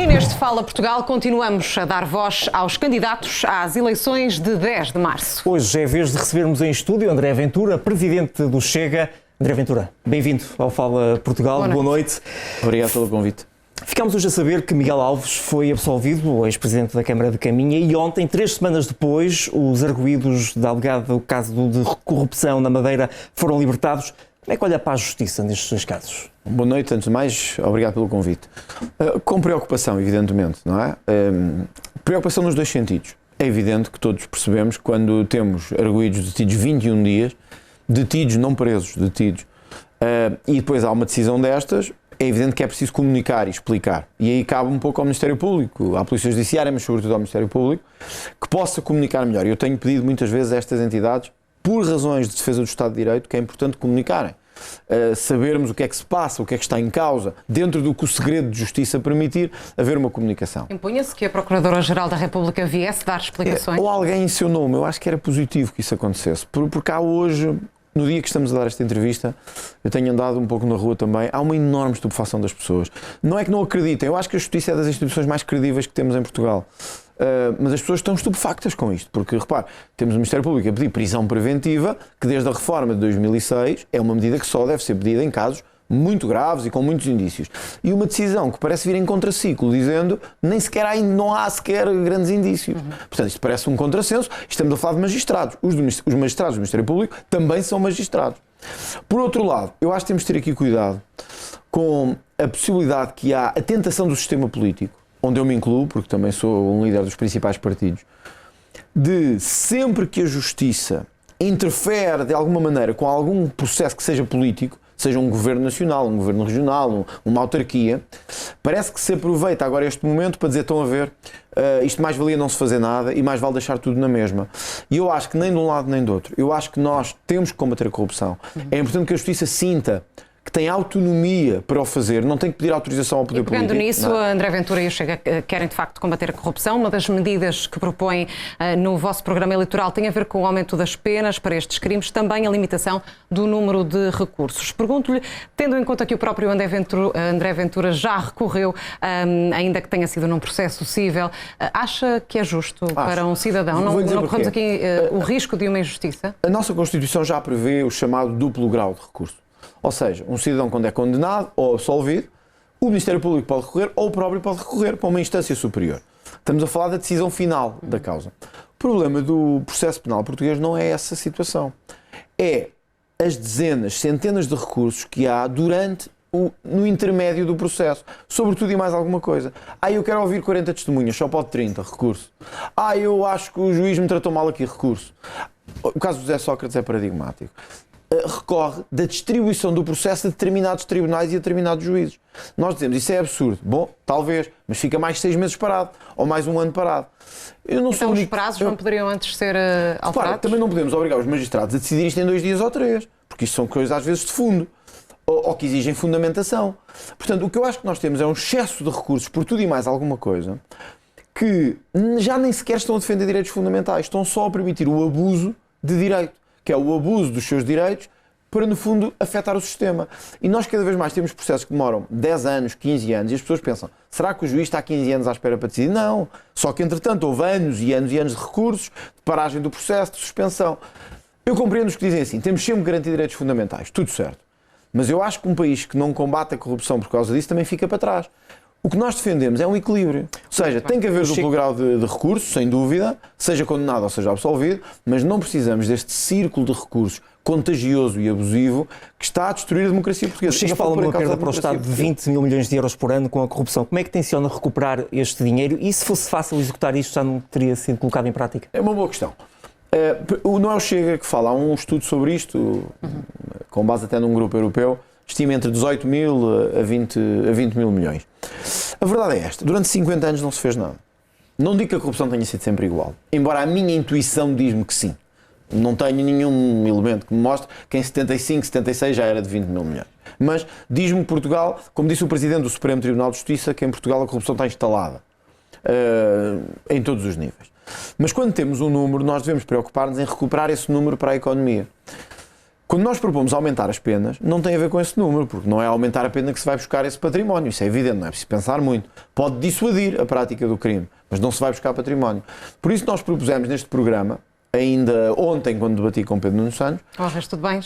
E neste Fala Portugal continuamos a dar voz aos candidatos às eleições de 10 de março. Hoje é vez de recebermos em estúdio André Ventura, presidente do Chega. André Ventura, bem-vindo ao Fala Portugal. Boa noite. Obrigado pelo convite. Ficámos hoje a saber que Miguel Alves foi absolvido, o ex-presidente da Câmara de Caminha, e ontem, 3 semanas depois, os arguidos da alegada caso de corrupção na Madeira foram libertados. Como é que olha para a justiça nestes dois casos? Boa noite, antes de mais, obrigado pelo convite. Com preocupação, evidentemente, não é? Preocupação nos dois sentidos. É evidente que todos percebemos que quando temos arguidos detidos 21 dias, detidos, não presos, detidos, e depois há uma decisão destas, é evidente que é preciso comunicar e explicar. E aí cabe um pouco ao Ministério Público, à Polícia Judiciária, mas sobretudo ao Ministério Público, que possa comunicar melhor. Eu tenho pedido muitas vezes a estas entidades, por razões de defesa do Estado de Direito, que é importante comunicarem. Sabermos o que é que se passa, o que é que está em causa, dentro do que o segredo de justiça permitir, haver uma comunicação. Impunha-se que a Procuradora-Geral da República viesse dar explicações? Ou alguém em seu nome, eu acho que era positivo que isso acontecesse, porque há hoje, no dia que estamos a dar esta entrevista, eu tenho andado um pouco na rua também, há uma enorme estupefação das pessoas. Não é que não acreditem, eu acho que a justiça é das instituições mais credíveis que temos em Portugal. Mas as pessoas estão estupefactas com isto, porque, repare, temos o Ministério Público a pedir prisão preventiva, que desde a reforma de 2006 é uma medida que só deve ser pedida em casos muito graves e com muitos indícios. E uma decisão que parece vir em contraciclo, dizendo não há sequer grandes indícios. Portanto, isto parece um contrassenso. Estamos a falar de magistrados. Os magistrados do Ministério Público também são magistrados. Por outro lado, eu acho que temos de ter aqui cuidado com a possibilidade que há a tentação do sistema político, onde eu me incluo, porque também sou um líder dos principais partidos, de sempre que a justiça interfere de alguma maneira com algum processo que seja político, seja um governo nacional, um governo regional, uma autarquia, parece que se aproveita agora este momento para dizer, estão a ver, isto mais valia não se fazer nada e mais vale deixar tudo na mesma. E eu acho que nem de um lado nem do outro. Eu acho que nós temos que combater a corrupção. É importante que a justiça sinta que tem autonomia para o fazer, não tem que pedir autorização ao poder político. Pegando nisso, André Ventura e o Chega querem de facto combater a corrupção. Uma das medidas que propõem no vosso programa eleitoral tem a ver com o aumento das penas para estes crimes, também a limitação do número de recursos. Pergunto-lhe, tendo em conta que o próprio André Ventura já recorreu, ainda que tenha sido num processo cível, acha que é justo para um cidadão? Não corremos aqui o risco de uma injustiça? A nossa Constituição já prevê o chamado duplo grau de recurso. Ou seja, um cidadão, quando é condenado ou absolvido, o Ministério Público pode recorrer ou o próprio pode recorrer para uma instância superior. Estamos a falar da decisão final da causa. O problema do processo penal português não é essa situação. É as dezenas, centenas de recursos que há no intermédio do processo. Sobretudo e mais alguma coisa. Eu quero ouvir 40 testemunhas, só pode 30, recurso. Eu acho que o juiz me tratou mal aqui, recurso. O caso do José Sócrates é paradigmático. Recorre da distribuição do processo a determinados tribunais e a determinados juízes. Nós dizemos, isso é absurdo. Bom, talvez, mas fica mais 6 meses parado, ou mais 1 ano parado. Então os prazos não poderiam antes ser alterados? Claro, também não podemos obrigar os magistrados a decidir isto em 2 dias ou 3, porque isto são coisas às vezes de fundo, ou que exigem fundamentação. Portanto, o que eu acho que nós temos é um excesso de recursos por tudo e mais alguma coisa, que já nem sequer estão a defender direitos fundamentais, estão só a permitir o abuso de direito, que é o abuso dos seus direitos para, no fundo, afetar o sistema. E nós cada vez mais temos processos que demoram 10 anos, 15 anos, e as pessoas pensam, será que o juiz está há 15 anos à espera para decidir? Não. Só que, entretanto, houve anos e anos e anos de recursos, de paragem do processo, de suspensão. Eu compreendo os que dizem assim, temos sempre que garantir direitos fundamentais, tudo certo. Mas eu acho que um país que não combate a corrupção por causa disso também fica para trás. O que nós defendemos é um equilíbrio. Ou seja, tem que haver duplo grau de recursos, sem dúvida, seja condenado ou seja absolvido, mas não precisamos deste círculo de recursos contagioso e abusivo que está a destruir a democracia portuguesa. Chega a falar de uma perda para o Estado de 20 mil milhões de euros por ano com a corrupção. Como é que tenciona recuperar este dinheiro? E se fosse fácil executar isto, já não teria sido colocado em prática? É uma boa questão. Não é o Chega que fala, há um estudo sobre isto, com base até num grupo europeu, estima entre 18 mil a 20 mil milhões. A verdade é esta, durante 50 anos não se fez nada. Não digo que a corrupção tenha sido sempre igual, embora a minha intuição diz-me que sim. Não tenho nenhum elemento que me mostre que em 75, 76 já era de 20 mil milhões. Mas diz-me que Portugal, como disse o Presidente do Supremo Tribunal de Justiça, que em Portugal a corrupção está instalada em todos os níveis. Mas quando temos um número, nós devemos preocupar-nos em recuperar esse número para a economia. Quando nós propomos aumentar as penas, não tem a ver com esse número, porque não é aumentar a pena que se vai buscar esse património. Isso é evidente, não é preciso pensar muito. Pode dissuadir a prática do crime, mas não se vai buscar património. Por isso nós propusemos neste programa, ainda ontem, quando debati com Pedro Nuno Santos, tudo bem.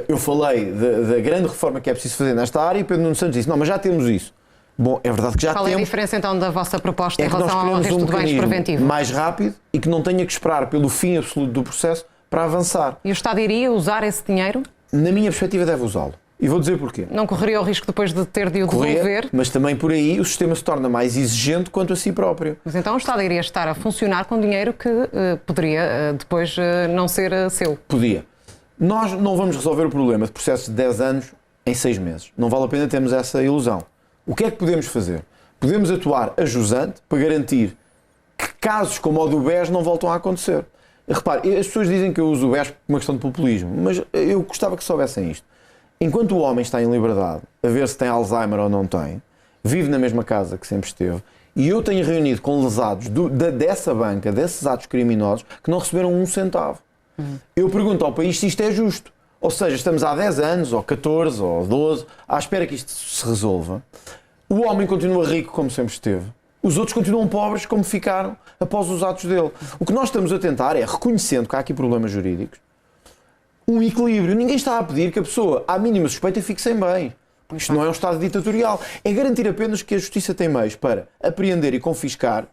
Eu falei da grande reforma que é preciso fazer nesta área e Pedro Nuno Santos disse, não, mas já temos isso. Bom, é verdade que já temos. Qual é a diferença então da vossa proposta em que nós relação ao queremos resto de bens preventivo? mais rápido e que não tenha que esperar pelo fim absoluto do processo para avançar. E o Estado iria usar esse dinheiro? Na minha perspectiva deve usá-lo. E vou dizer porquê. Não correria o risco depois de ter de o devolver? Mas também por aí o sistema se torna mais exigente quanto a si próprio. Mas então o Estado iria estar a funcionar com dinheiro que poderia depois não ser seu? Podia. Nós não vamos resolver o problema de processos de 10 anos em 6 meses. Não vale a pena termos essa ilusão. O que é que podemos fazer? Podemos atuar ajusante para garantir que casos como o do BES não voltam a acontecer. Repare, as pessoas dizem que eu uso o BES por uma questão de populismo, mas eu gostava que soubessem isto. Enquanto o homem está em liberdade, a ver se tem Alzheimer ou não tem, vive na mesma casa que sempre esteve, e eu tenho reunido com lesados dessa banca, desses atos criminosos, que não receberam um centavo. Eu pergunto ao país se isto é justo. Ou seja, estamos há 10 anos, ou 14, ou 12, à espera que isto se resolva. O homem continua rico como sempre esteve. Os outros continuam pobres como ficaram após os atos dele. O que nós estamos a tentar é, reconhecendo que há aqui problemas jurídicos, um equilíbrio. Ninguém está a pedir que a pessoa, à mínima suspeita, fique sem bem. Isto não é um Estado ditatorial. É garantir apenas que a Justiça tem meios para apreender e confiscar,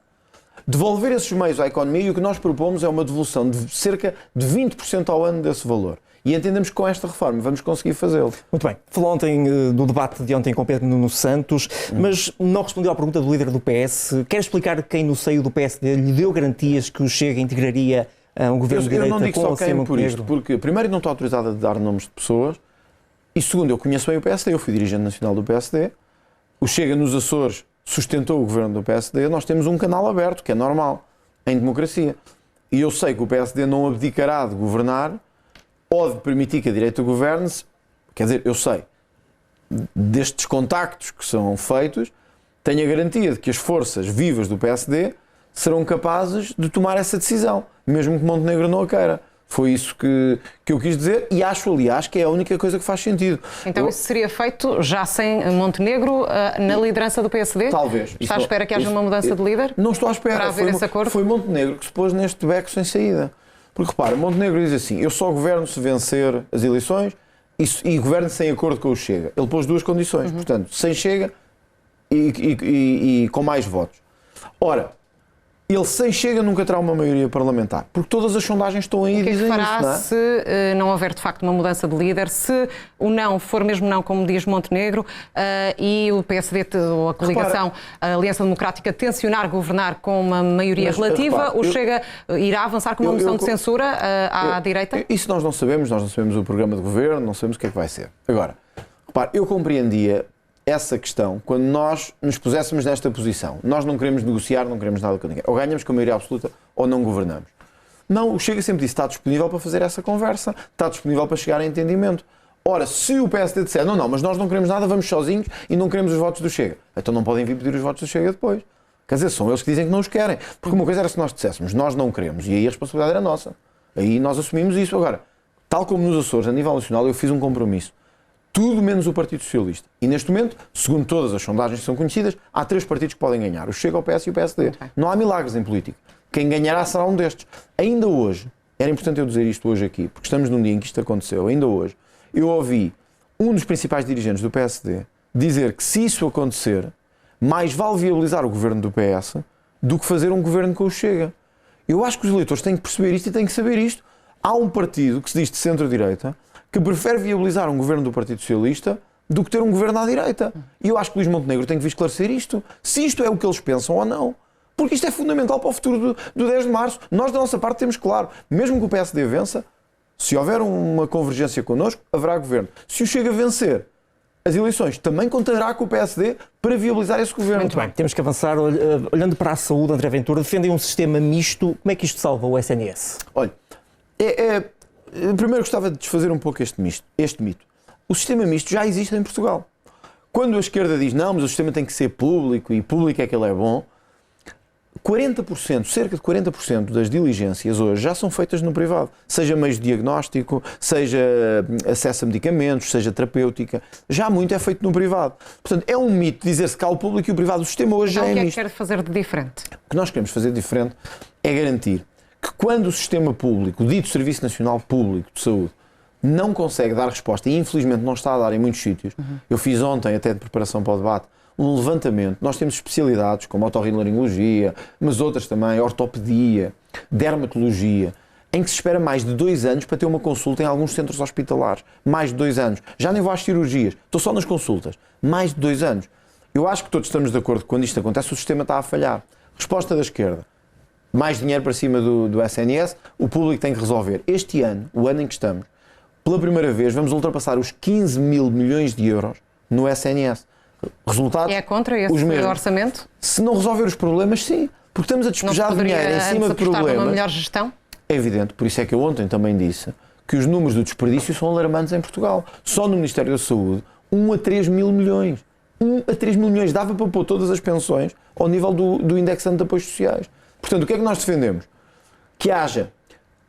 devolver esses meios à economia, e o que nós propomos é uma devolução de cerca de 20% ao ano desse valor. E entendemos que com esta reforma vamos conseguir fazê-lo. Muito bem. Falou ontem do debate de ontem com Pedro Nuno Santos, mas não respondeu à pergunta do líder do PS. Quer explicar quem no seio do PSD lhe deu garantias que o Chega integraria um governo de direita com o Montenegro? Eu não digo só quem por isto, porque primeiro não estou autorizado a dar nomes de pessoas e segundo, eu conheço bem o PSD, eu fui dirigente nacional do PSD, o Chega nos Açores sustentou o governo do PSD, nós temos um canal aberto, que é normal, em democracia. E eu sei que o PSD não abdicará de governar ou de permitir que a direita governe-se, quer dizer, eu sei, destes contactos que são feitos, tenho a garantia de que as forças vivas do PSD serão capazes de tomar essa decisão, mesmo que Montenegro não a queira. Foi isso que eu quis dizer e acho, aliás, que é a única coisa que faz sentido. Então isso seria feito já sem Montenegro na liderança do PSD? Talvez. Está à espera que haja uma mudança de líder? Não estou à espera. Para haver esse acordo? Foi Montenegro que se pôs neste beco sem saída. Porque repara, Montenegro diz assim, eu só governo se vencer as eleições e governo sem acordo com o Chega. Ele pôs duas condições, portanto, sem Chega e com mais votos. Ora, ele sem Chega nunca terá uma maioria parlamentar, porque todas as sondagens estão aí e dizem isso. O que fará se não houver de facto uma mudança de líder, se o não for mesmo não, como diz Montenegro, e o PSD ou a coligação, a Aliança Democrática, tencionar governar com uma maioria relativa, o Chega irá avançar com uma moção de censura à direita? Isso nós não sabemos o programa de governo, não sabemos o que é que vai ser. Agora, repare, eu compreendia essa questão quando nós nos puséssemos nesta posição. Nós não queremos negociar, não queremos nada com ninguém. Ou ganhamos com a maioria absoluta ou não governamos. Não, o Chega sempre disse está disponível para fazer essa conversa, está disponível para chegar a entendimento. Ora, se o PSD disser não, mas nós não queremos nada, vamos sozinhos e não queremos os votos do Chega, então não podem vir pedir os votos do Chega depois. Quer dizer, são eles que dizem que não os querem. Porque uma coisa era se nós disséssemos nós não queremos e aí a responsabilidade era nossa. Aí nós assumimos isso. Agora, tal como nos Açores, a nível nacional, eu fiz um compromisso. Tudo menos o Partido Socialista. E neste momento, segundo todas as sondagens que são conhecidas, há 3 partidos que podem ganhar. O Chega, o PS e o PSD. Não há milagres em política. Quem ganhará será um destes. Ainda hoje, era importante eu dizer isto hoje aqui, porque estamos num dia em que isto aconteceu, ainda hoje, eu ouvi um dos principais dirigentes do PSD dizer que se isso acontecer, mais vale viabilizar o governo do PS do que fazer um governo com o Chega. Eu acho que os eleitores têm que perceber isto e têm que saber isto. Há um partido que se diz de centro-direita que prefere viabilizar um governo do Partido Socialista do que ter um governo à direita. E eu acho que Luís Montenegro tem que vir esclarecer isto. Se isto é o que eles pensam ou não. Porque isto é fundamental para o futuro do 10 de março. Nós, da nossa parte, temos claro, mesmo que o PSD vença, se houver uma convergência connosco, haverá governo. Se o Chega a vencer as eleições, também contará com o PSD para viabilizar esse governo. Muito bem, temos que avançar. Olhando para a saúde, André Ventura, defendem um sistema misto. Como é que isto salva o SNS? Olha, primeiro gostava de desfazer um pouco este mito. O sistema misto já existe em Portugal. Quando a esquerda diz não, mas o sistema tem que ser público e público é que ele é bom, cerca de 40% das diligências hoje já são feitas no privado. Seja meios de diagnóstico, seja acesso a medicamentos, seja terapêutica. Já muito é feito no privado. Portanto, é um mito dizer-se que há o público e o privado. O sistema hoje já é misto. O que é que quer fazer de diferente? O que nós queremos fazer de diferente é garantir que quando o sistema público, o dito Serviço Nacional Público de Saúde, não consegue dar resposta, e infelizmente não está a dar em muitos sítios. Eu fiz ontem, até de preparação para o debate, um levantamento. Nós temos especialidades como otorrinolaringologia, mas outras também, ortopedia, dermatologia, em que se espera mais de 2 anos para ter uma consulta em alguns centros hospitalares. Mais de 2 anos. Já nem vou às cirurgias, estou só nas consultas. Mais de 2 anos. Eu acho que todos estamos de acordo que quando isto acontece o sistema está a falhar. Resposta da esquerda. Mais dinheiro para cima do SNS, o público tem que resolver. Este ano, o ano em que estamos, pela primeira vez vamos ultrapassar os 15 mil milhões de euros no SNS. Resultados? É contra esse orçamento? Se não resolver os problemas, sim. Porque estamos a despejar dinheiro em cima de problemas. Uma melhor gestão? É evidente, por isso é que eu ontem também disse que os números do desperdício são alarmantes em Portugal. Só no Ministério da Saúde, 1 a 3 mil milhões. 1 a 3 mil milhões dava para pôr todas as pensões ao nível do indexante de apoios sociais. Portanto, o que é que nós defendemos? Que haja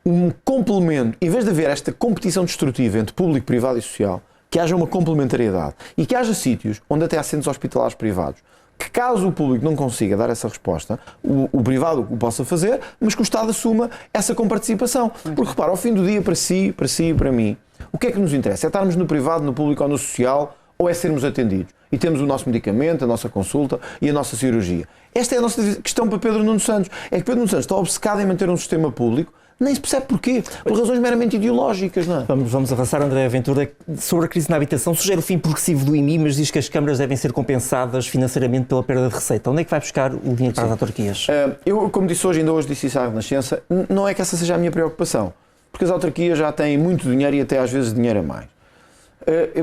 um complemento, em vez de haver esta competição destrutiva entre público, privado e social, que haja uma complementariedade e que haja sítios onde até há centros hospitalares privados que, caso o público não consiga dar essa resposta, o privado o possa fazer, mas que o Estado assuma essa comparticipação. Porque, repara, ao fim do dia, para si e para mim, o que é que nos interessa? É estarmos no privado, no público ou no social, ou é sermos atendidos? E temos o nosso medicamento, a nossa consulta e a nossa cirurgia. Esta é a nossa questão para Pedro Nuno Santos. É que Pedro Nuno Santos está obcecado em manter um sistema público. Nem se percebe porquê. Por razões meramente ideológicas, não é? Vamos avançar, André Ventura. Sobre a crise na habitação, sugere o fim progressivo do IMI, mas diz que as câmaras devem ser compensadas financeiramente pela perda de receita. Onde é que vai buscar o dinheiro para as autarquias? Eu, como disse hoje, ainda hoje disse isso à Renascença, não é que essa seja a minha preocupação. Porque as autarquias já têm muito dinheiro e até às vezes dinheiro a mais.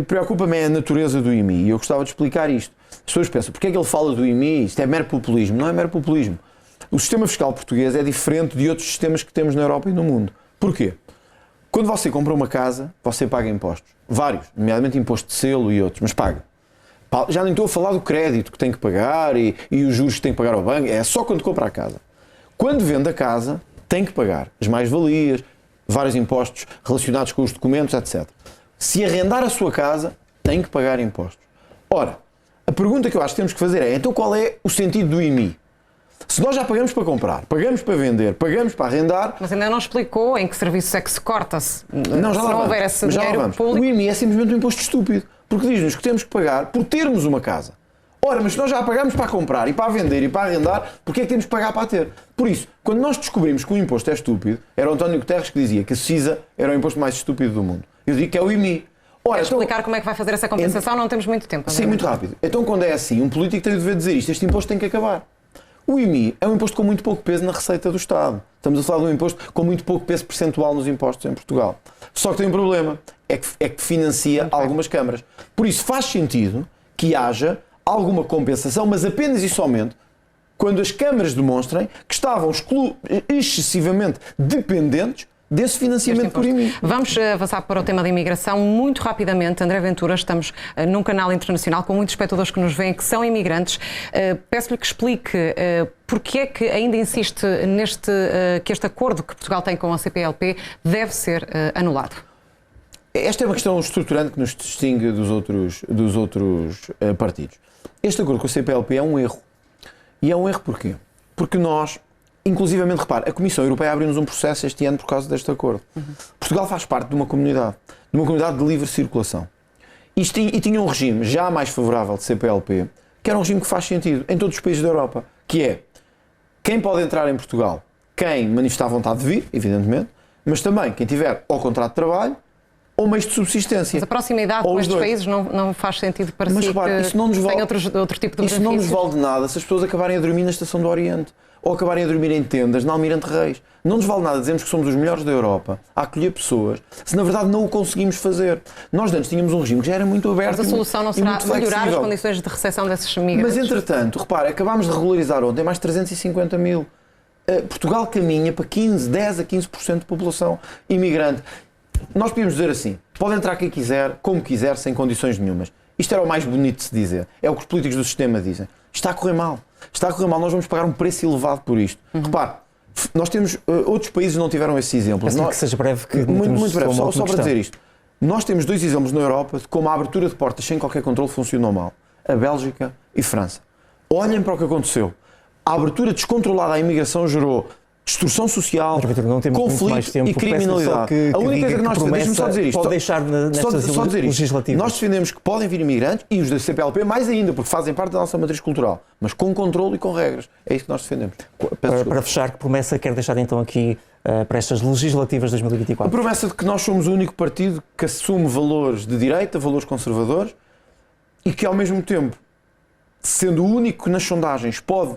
Preocupa-me a natureza do IMI e eu gostava de explicar isto. As pessoas pensam, porque é que ele fala do IMI? Isto é mero populismo. Não é mero populismo. O sistema fiscal português é diferente de outros sistemas que temos na Europa e no mundo. Porquê? Quando você compra uma casa, você paga impostos. Vários, nomeadamente imposto de selo e outros, mas paga. Já nem estou a falar do crédito que tem que pagar e os juros que tem que pagar ao banco. É só quando compra a casa. Quando vende a casa, tem que pagar as mais-valias, vários impostos relacionados com os documentos, etc. Se arrendar a sua casa, tem que pagar impostos. Ora, a pergunta que eu acho que temos que fazer é, então qual é o sentido do IMI? Se nós já pagamos para comprar, pagamos para vender, pagamos para arrendar... Mas ainda não explicou em que serviço é que se corta-se. Não, já se não houver esse dinheiro público... O IMI é simplesmente um imposto estúpido, porque diz-nos que temos que pagar por termos uma casa. Ora, mas se nós já pagamos para comprar e para vender e para arrendar, porquê é que temos que pagar para a ter? Por isso, quando nós descobrimos que o imposto é estúpido, era o António Guterres que dizia que a CISA era o imposto mais estúpido do mundo. Eu digo que é o IMI. Ora, explicar como é que vai fazer essa compensação, não temos muito tempo. Sim, muito rápido. Então, quando é assim, um político tem o dever de dizer isto, este imposto tem que acabar. O IMI é um imposto com muito pouco peso na receita do Estado. Estamos a falar de um imposto com muito pouco peso percentual nos impostos em Portugal. Só que tem um problema, é que financia algumas câmaras. Por isso faz sentido que haja alguma compensação, mas apenas e somente quando as câmaras demonstrem que estavam excessivamente dependentes desse financiamento por IMI. Vamos avançar para o tema da imigração muito rapidamente. André Ventura, estamos num canal internacional com muitos espectadores que nos veem que são imigrantes. Peço-lhe que explique porque é que ainda insiste que este acordo que Portugal tem com a CPLP deve ser anulado. Esta é uma questão estruturante que nos distingue dos outros partidos. Este acordo com a CPLP é um erro. E é um erro porquê? Porque nós, inclusivamente, repare, a Comissão Europeia abriu-nos um processo este ano por causa deste acordo. Portugal faz parte de uma comunidade de livre circulação. E tinha um regime já mais favorável de CPLP, que era um regime que faz sentido em todos os países da Europa, que é quem pode entrar em Portugal, quem manifestar vontade de vir, evidentemente, mas também quem tiver ou contrato de trabalho ou meios de subsistência. Mas a proximidade com estes países não faz sentido para si, repare, que tem outro tipo de benefícios? Isso não nos vale de nada se as pessoas acabarem a dormir na Estação do Oriente ou acabarem a dormir em tendas na Almirante Reis. Não nos vale nada dizermos que somos os melhores da Europa a acolher pessoas, se na verdade não o conseguimos fazer. Nós antes tínhamos um regime que já era muito aberto. Mas a solução não será melhorar as condições de recepção desses migrantes? Mas entretanto, repare, acabámos de regularizar ontem mais de 350 mil. Portugal caminha para 10 a 15% de população imigrante. Nós podíamos dizer assim, pode entrar quem quiser, como quiser, sem condições nenhumas. Isto era o mais bonito de se dizer. É o que os políticos do sistema dizem. Está a correr mal. está a correr mal, nós vamos pagar um preço elevado por isto. Repare, nós temos, outros países não tiveram esse exemplo. Assim que seja breve, que muito breve, só para dizer isto. Nós temos 2 exemplos na Europa de como a abertura de portas sem qualquer controle funcionou mal. A Bélgica e França. Olhem para o que aconteceu. A abertura descontrolada à imigração gerou distorção social, conflito e criminalidade. A única coisa que nós defendemos, só dizer isto, pode deixar nestas legislativas. Nós defendemos que podem vir imigrantes e os da CPLP mais ainda, porque fazem parte da nossa matriz cultural, mas com controle e com regras. É isso que nós defendemos. Para fechar, que promessa quer deixar então aqui para estas legislativas de 2024? A promessa de que nós somos o único partido que assume valores de direita, valores conservadores e que ao mesmo tempo, sendo o único que nas sondagens pode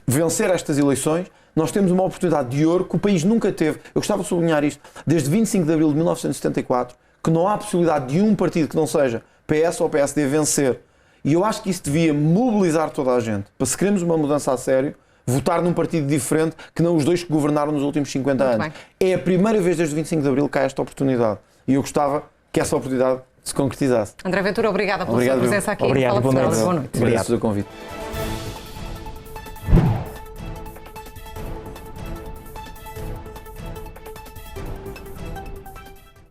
vencer estas eleições, nós temos uma oportunidade de ouro que o país nunca teve. Eu gostava de sublinhar isto. Desde 25 de abril de 1974, que não há possibilidade de um partido que não seja PS ou PSD vencer. E eu acho que isso devia mobilizar toda a gente. Para se queremos uma mudança a sério, votar num partido diferente que não os dois que governaram nos últimos 50 anos. É a primeira vez desde 25 de abril que há esta oportunidade. E eu gostava que essa oportunidade se concretizasse. André Ventura, obrigada pela sua presença aqui. Obrigado, boa noite. Obrigado pelo convite.